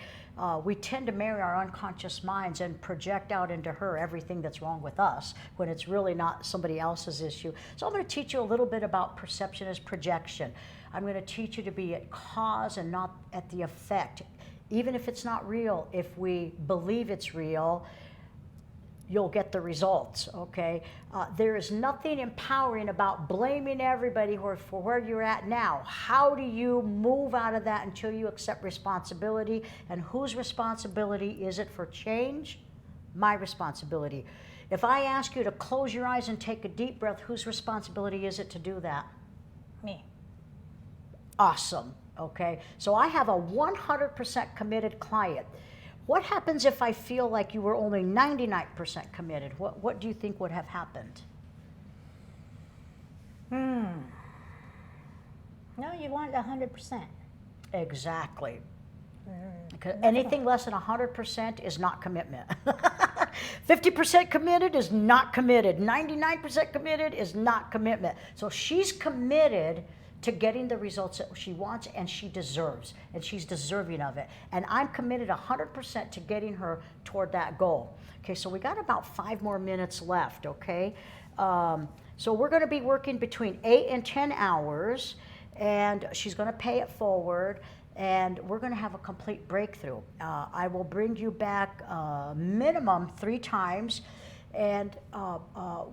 we tend to marry our unconscious minds and project out into her everything that's wrong with us when it's really not somebody else's issue. So I'm going to teach you a little bit about perception as projection. I'm going to teach you to be at cause and not at the effect. Even if it's not real, if we believe it's real, you'll get the results, okay? There is nothing empowering about blaming everybody for where you're at now. How do you move out of that until you accept responsibility? And whose responsibility is it for change? My responsibility. If I ask you to close your eyes and take a deep breath, whose responsibility is it to do that? Me. Awesome, okay? So I have a 100% committed client. What happens if I feel like you were only 99% committed? What do you think would have happened? No, you want 100%. Exactly. Anything less than 100% is not commitment. 50% committed is not committed. 99% committed is not commitment. So she's committed to getting the results that she wants, and she deserves, and she's deserving of it. And I'm committed 100% to getting her toward that goal. Okay, so we got about 5 more minutes left, okay? So we're gonna be working between 8 and 10 hours, and she's gonna pay it forward, and we're gonna have a complete breakthrough. I will bring you back minimum 3 times, and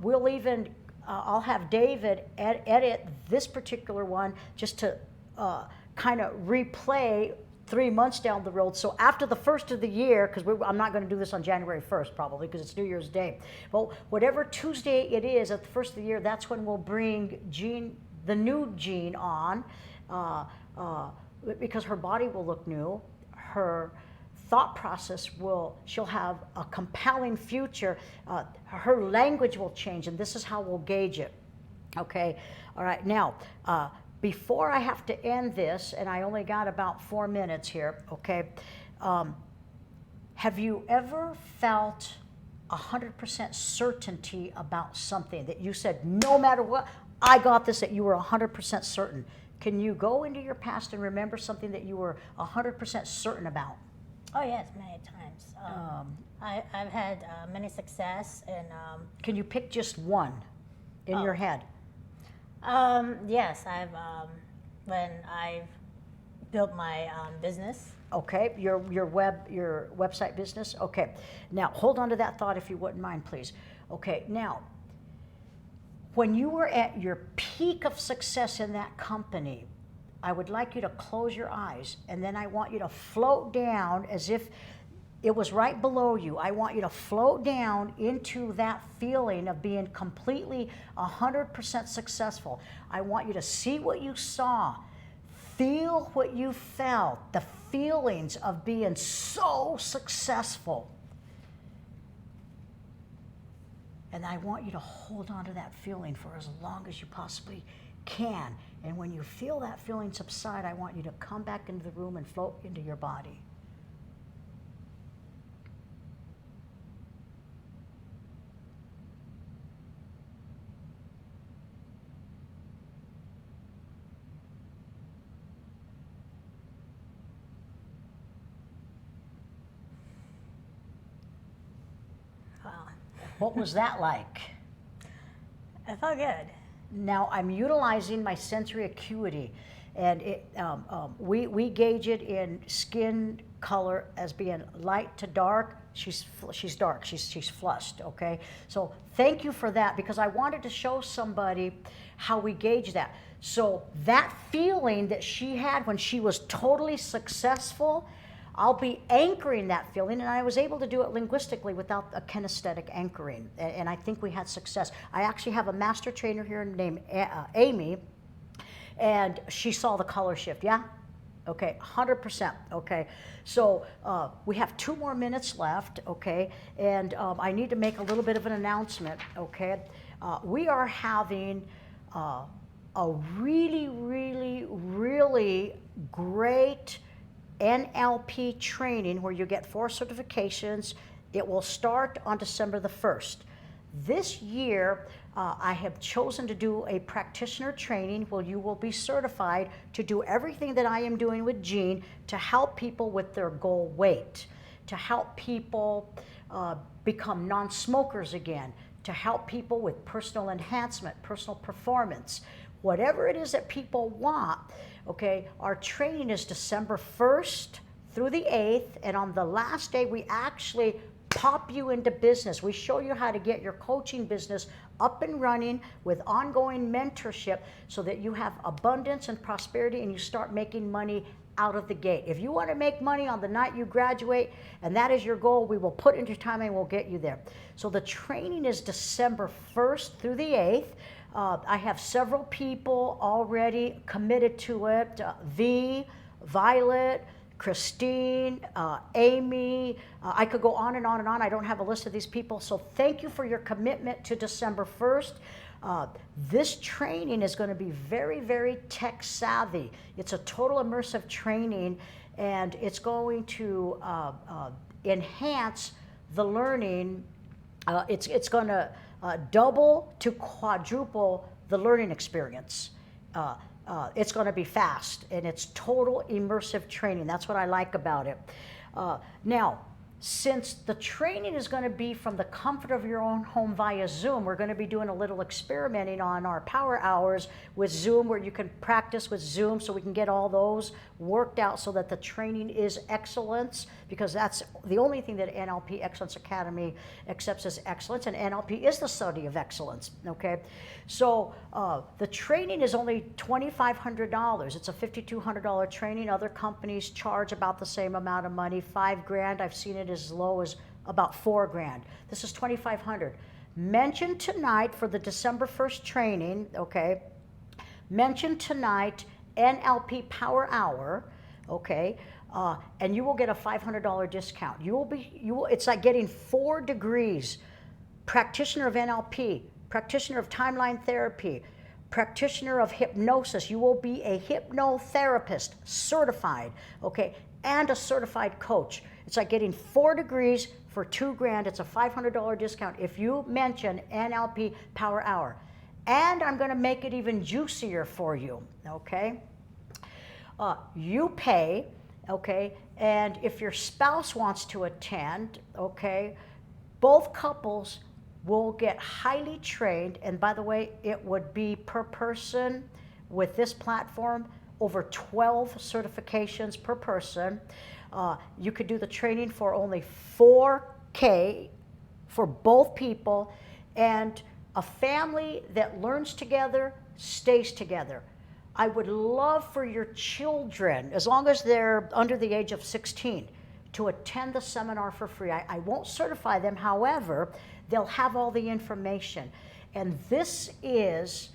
we'll even I'll have David edit this particular one just to kind of replay 3 months down the road. So after the first of the year, because I'm not going to do this on January 1st probably because it's New Year's Day. Well, whatever Tuesday it is at the first of the year, that's when we'll bring Jean, the new Jean, on because her body will look new. Her thought process she'll have a compelling future. Her language will change, and this is how we'll gauge it. Okay, all right, now, before I have to end this, and I only got about 4 minutes here, okay, have you ever felt 100% certainty about something that you said, no matter what, I got this, that you were 100% certain? Can you go into your past and remember something that you were 100% certain about? Oh yes, many times. I've had many success, and can you pick just one in your head? yes, I've when I've built my business. Okay, your website business. Okay, now hold on to that thought if you wouldn't mind, please. Okay, now when you were at your peak of success in that company, I would like you to close your eyes, and then I want you to float down as if it was right below you. I want you to float down into that feeling of being completely 100% successful. I want you to see what you saw, feel what you felt, the feelings of being so successful. And I want you to hold on to that feeling for as long as you possibly can. And when you feel that feeling subside, I want you to come back into the room and float into your body. Wow, What was that like? it felt good. Now I'm utilizing my sensory acuity, and we gauge it in skin color as being light to dark. She's dark. She's flushed. Okay, so thank you for that, because I wanted to show somebody how we gauge that. So that feeling that she had when she was totally successful, I'll be anchoring that feeling, and I was able to do it linguistically without a kinesthetic anchoring, and I think we had success. I actually have a master trainer here named Amy, and she saw the color shift, yeah? Okay, 100%, okay. So we have 2 more minutes left, okay, and I need to make a little bit of an announcement, okay. We are having a really, really, really great NLP training where you get 4 certifications. It will start on December the 1st. This year, I have chosen to do a practitioner training where you will be certified to do everything that I am doing with Jean to help people with their goal weight, to help people become non-smokers again, to help people with personal enhancement, personal performance, whatever it is that people want. Okay, our training is December 1st through the 8th, and on the last day we actually pop you into business. We show you how to get your coaching business up and running with ongoing mentorship so that you have abundance and prosperity and you start making money out of the gate. If you want to make money on the night you graduate and that is your goal, we will put into time and we'll get you there. So the training is December 1st through the 8th. I have several people already committed to it. Violet, Christine, Amy, I could go on and on and on. I don't have a list of these people. So thank you for your commitment to December 1st. This training is going to be very, very tech savvy. It's a total immersive training, and it's going to enhance the learning. It's going to double to quadruple the learning experience. It's going to be fast, and it's total immersive training. That's what I like about it. Now, since the training is going to be from the comfort of your own home via Zoom, we're going to be doing a little experimenting on our power hours with Zoom, where you can practice with Zoom, so we can get all those worked out so that the training is excellence, because that's the only thing that NLP Excellence Academy accepts as excellence, and NLP is the study of excellence, okay? So the training is only $2,500. It's a $5,200 training. Other companies charge about the same amount of money, $5,000. I've seen it as low as about $4,000. This is $2,500. Mention tonight for the December 1st training, okay? Mention tonight NLP Power Hour, okay? And you will get a $500 discount. It's like getting 4 degrees: practitioner of NLP, practitioner of timeline therapy, practitioner of hypnosis. You will be a hypnotherapist, certified, okay, and a certified coach. It's like getting 4 degrees for $2,000. It's a $500 discount if you mention NLP Power Hour. And I'm going to make it even juicier for you, okay? You pay, okay, and if your spouse wants to attend, okay, both couples will get highly trained. And by the way, it would be per person with this platform, over 12 certifications per person. You could do the training for only $4,000 for both people, and a family that learns together stays together. I would love for your children, as long as they're under the age of 16, to attend the seminar for free. I won't certify them, however, they'll have all the information. And this is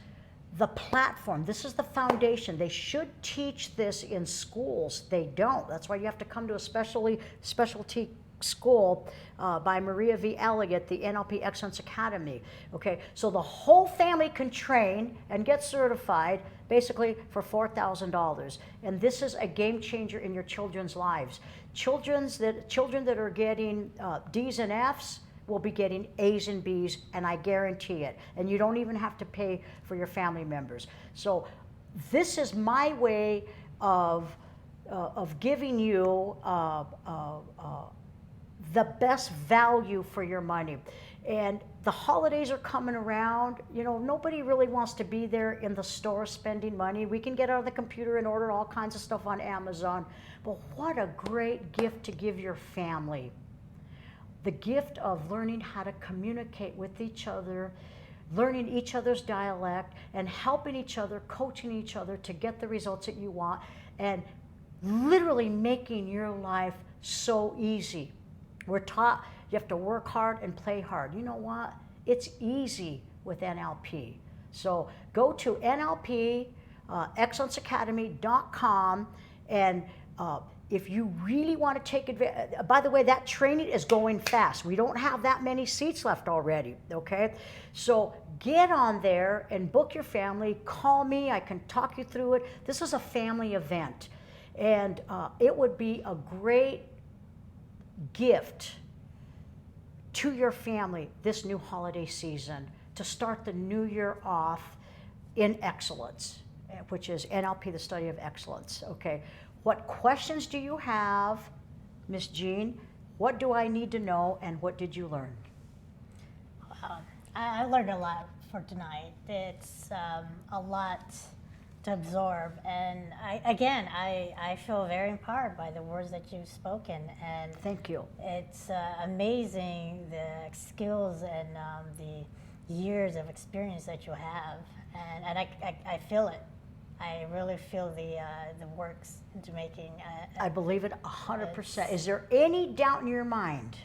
the platform. This is the foundation. They should teach this in schools. They don't. That's why you have to come to a specialty school by Maria V. Elliott, the NLP Excellence Academy. Okay, so the whole family can train and get certified basically for $4,000. And this is a game changer in your children's lives. Children that are getting D's and F's will be getting A's and B's, and I guarantee it. And you don't even have to pay for your family members. So this is my way of giving you the best value for your money. And the holidays are coming around. You know, nobody really wants to be there in the store spending money. We can get on the computer and order all kinds of stuff on Amazon. But what a great gift to give your family. The gift of learning how to communicate with each other, learning each other's dialect, and helping each other, coaching each other to get the results that you want, and literally making your life so easy. We're taught you have to work hard and play hard. You know what? It's easy with NLP. So go to NLPExcellenceacademy.com, and if you really want to take advantage, by the way, that training is going fast. We don't have that many seats left already, okay? So get on there and book your family. Call me. I can talk you through it. This is a family event, and it would be a great gift to your family this new holiday season to start the new year off in excellence, which is NLP, the study of excellence, okay? What questions do you have, Miss Jean? What do I need to know, and what did you learn? I learned a lot for tonight. It's a lot to absorb, and I feel very empowered by the words that you've spoken. And thank you. It's amazing the skills and the years of experience that you have, and I feel it. I really feel the works into making. I believe it 100%. Is there any doubt in your mind?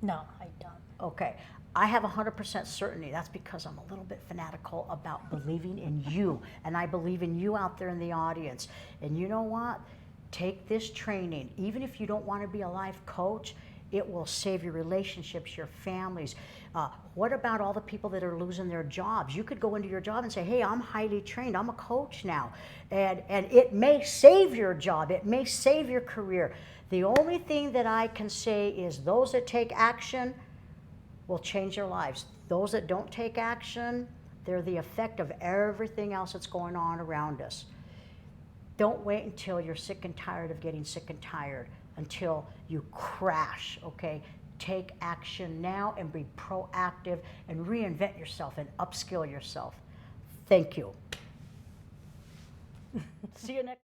No, I don't. Okay. I have 100% certainty. That's because I'm a little bit fanatical about believing in you, and I believe in you out there in the audience. And you know what? Take this training. Even if you don't want to be a life coach, it will save your relationships, your families. What about all the people that are losing their jobs? You could go into your job and say, hey, I'm highly trained. I'm a coach now. And it may save your job. It may save your career. The only thing that I can say is those that take action will change their lives. Those that don't take action, they're the effect of everything else that's going on around us. Don't wait until you're sick and tired of getting sick and tired, until you crash, okay? Take action now and be proactive and reinvent yourself and upskill yourself. Thank you. See you next